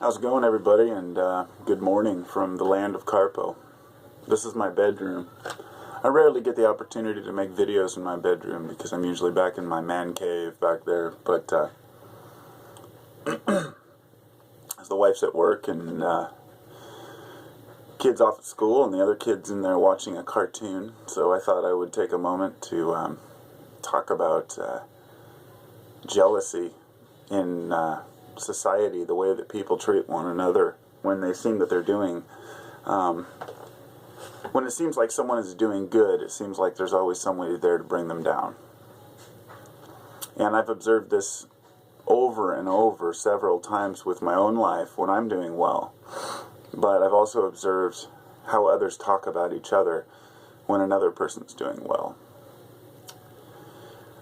How's it going, everybody? And good morning from the land of Carpo. This is my bedroom. I rarely get the opportunity to make videos in my bedroom because I'm usually back in my man cave back there. But as the wife's at work and kids off at school and the other kids in there watching a cartoon, so I thought I would take a moment to talk about jealousy in society, the way that people treat one another when they seem that they're doing when it seems like someone is doing good, it seems like there's always somebody there to bring them down. And I've observed this over and over several times with my own life when I'm doing well. But I've also observed how others talk about each other when another person's doing well.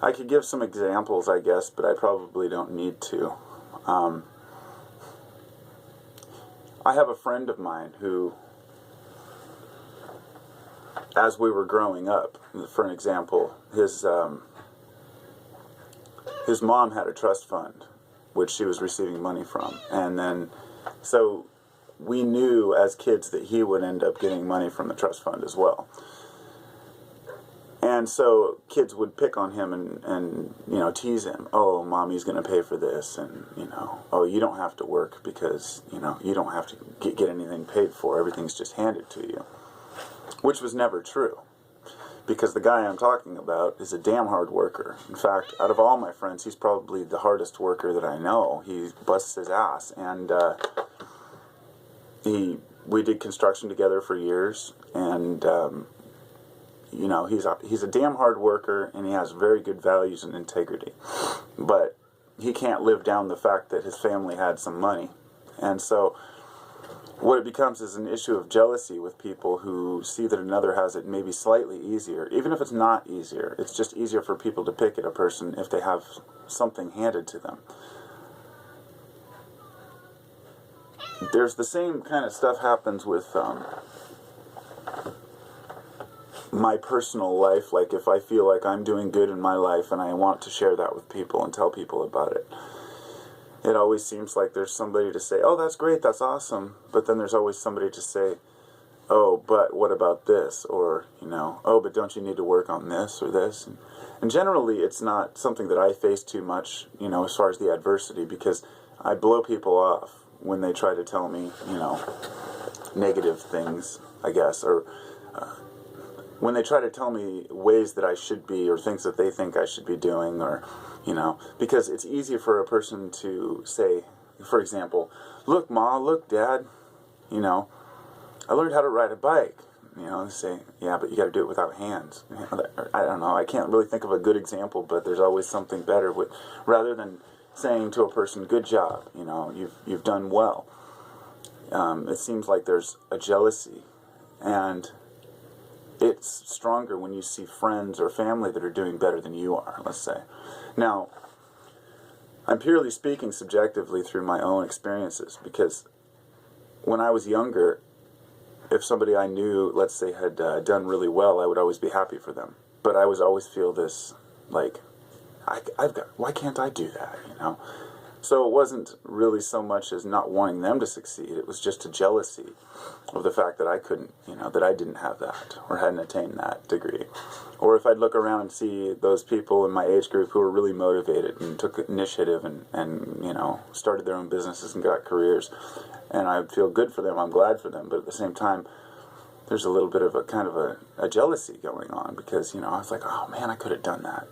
I could give some examples, I guess, but I probably don't need to. I have a friend of mine who, as we were growing up, for an example, his mom had a trust fund, which she was receiving money from. And then, so we knew as kids that he would end up getting money from the trust fund as well. And so kids would pick on him and tease him. Oh, mommy's going to pay for this. And, oh, you don't have to work because, you don't have to get anything paid for. Everything's just handed to you. Which was never true. Because the guy I'm talking about is a damn hard worker. In fact, out of all my friends, he's probably the hardest worker that I know. He busts his ass. And we did construction together for years. And he's a damn hard worker, and he has very good values and integrity. But he can't live down the fact that his family had some money. And so what it becomes is an issue of jealousy with people who see that another has it maybe slightly easier. Even if it's not easier, it's just easier for people to pick at a person if they have something handed to them. There's the same kind of stuff happens with my personal life. Like if I feel like I'm doing good in my life and I want to share that with people and tell people about it, it always seems like there's somebody to say, oh, that's great, that's awesome. But then there's always somebody to say, oh, but what about this? Or, oh, but don't you need to work on this or this? And generally, it's not something that I face too much, as far as the adversity, because I blow people off when they try to tell me, negative things, I guess, or when they try to tell me ways that I should be or things that they think I should be doing, or because it's easier for a person to say, for example, look, Ma, look, Dad, I learned how to ride a bike. They say, yeah, but you got to do it without hands. I don't know. I can't really think of a good example, but there's always something better rather than saying to a person, good job, you've done well. It seems like there's a jealousy, and it's stronger when you see friends or family that are doing better than you are, let's say. Now, I'm purely speaking subjectively through my own experiences, because when I was younger, if somebody I knew, let's say, had done really well, I would always be happy for them. But I would always feel this, like, why can't I do that, So it wasn't really so much as not wanting them to succeed. It was just a jealousy of the fact that I couldn't, that I didn't have that or hadn't attained that degree. Or if I'd look around and see those people in my age group who were really motivated and took initiative and started their own businesses and got careers, and I'd feel good for them, I'm glad for them, but at the same time, there's a little bit of a kind of a jealousy going on because, I was like, oh man, I could have done that.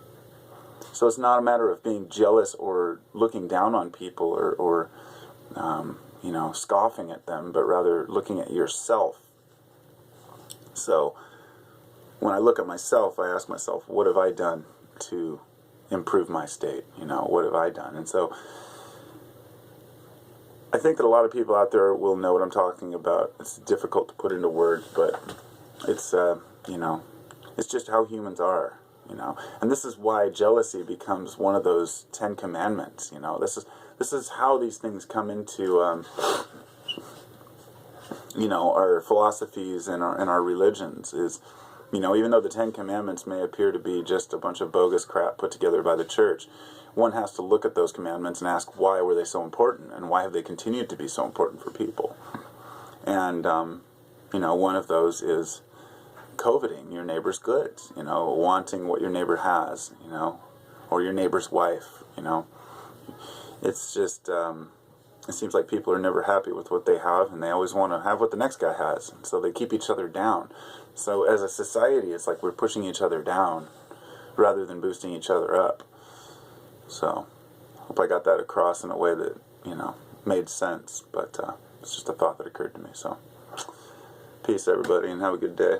So it's not a matter of being jealous or looking down on people or scoffing at them, but rather looking at yourself. So when I look at myself, I ask myself, what have I done to improve my state? What have I done? And so I think that a lot of people out there will know what I'm talking about. It's difficult to put into words, but it's, it's just how humans are. And this is why jealousy becomes one of those 10 commandments. This is how these things come into our philosophies and our religions. Is even though the 10 commandments may appear to be just a bunch of bogus crap put together by the church, one has to look at those commandments and ask, why were they so important, and why have they continued to be so important for people? And one of those is coveting your neighbor's goods, wanting what your neighbor has, or your neighbor's wife, It's just, it seems like people are never happy with what they have, and they always want to have what the next guy has, and so they keep each other down. So as a society, it's like we're pushing each other down rather than boosting each other up. So, hope I got that across in a way that, made sense, but it's just a thought that occurred to me. So, peace everybody, and have a good day.